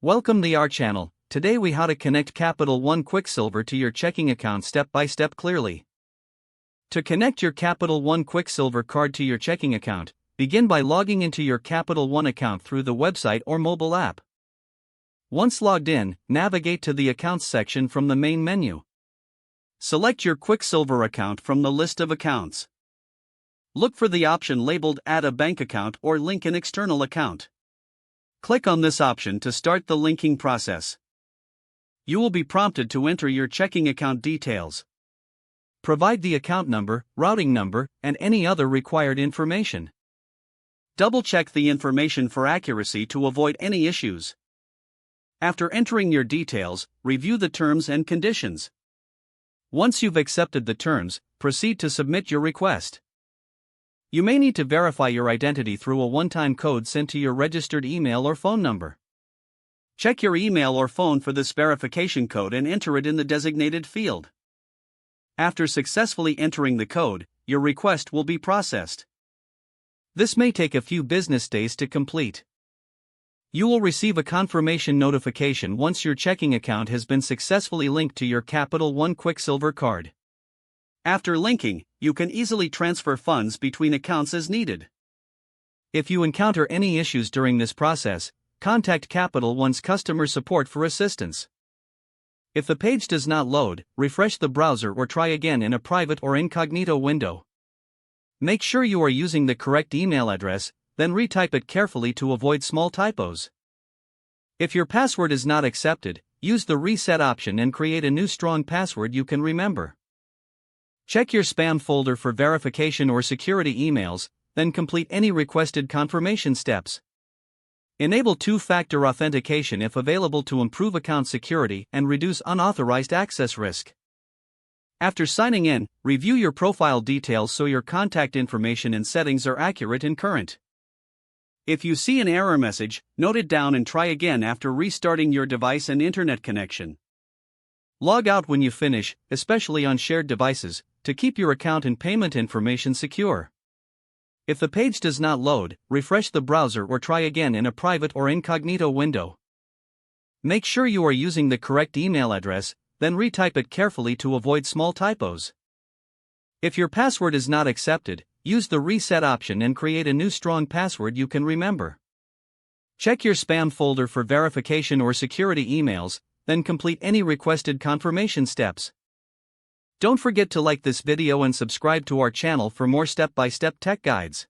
Welcome to our channel. Today we how to connect Capital One Quicksilver to your checking account step by step clearly. To connect your Capital One Quicksilver card to your checking account, begin by logging into your Capital One account through the website or mobile app. Once logged in, navigate to the Accounts section from the main menu. Select your Quicksilver account from the list of accounts. Look for the option labeled Add a bank account or Link an external account. Click on this option to start the linking process. You will be prompted to enter your checking account details. Provide the account number, routing number, and any other required information. Double-check the information for accuracy to avoid any issues. After entering your details, review the terms and conditions. Once you've accepted the terms, proceed to submit your request. You may need to verify your identity through a one-time code sent to your registered email or phone number. Check your email or phone for this verification code and enter it in the designated field. After successfully entering the code, your request will be processed. This may take a few business days to complete. You will receive a confirmation notification once your checking account has been successfully linked to your Capital One Quicksilver card. After linking, you can easily transfer funds between accounts as needed. If you encounter any issues during this process, contact Capital One's customer support for assistance. If the page does not load, refresh the browser or try again in a private or incognito window. Make sure you are using the correct email address, then retype it carefully to avoid small typos. If your password is not accepted, use the reset option and create a new strong password you can remember. Check your spam folder for verification or security emails, then complete any requested confirmation steps. Enable two-factor authentication if available to improve account security and reduce unauthorized access risk. After signing in, review your profile details so your contact information and settings are accurate and current. If you see an error message, note it down and try again after restarting your device and internet connection. Log out when you finish, especially on shared devices, to keep your account and payment information secure. If the page does not load, refresh the browser or try again in a private or incognito window. Make sure you are using the correct email address, then retype it carefully to avoid small typos. If your password is not accepted, use the reset option and create a new strong password you can remember. Check your spam folder for verification or security emails, then complete any requested confirmation steps. Don't forget to like this video and subscribe to our channel for more step-by-step tech guides.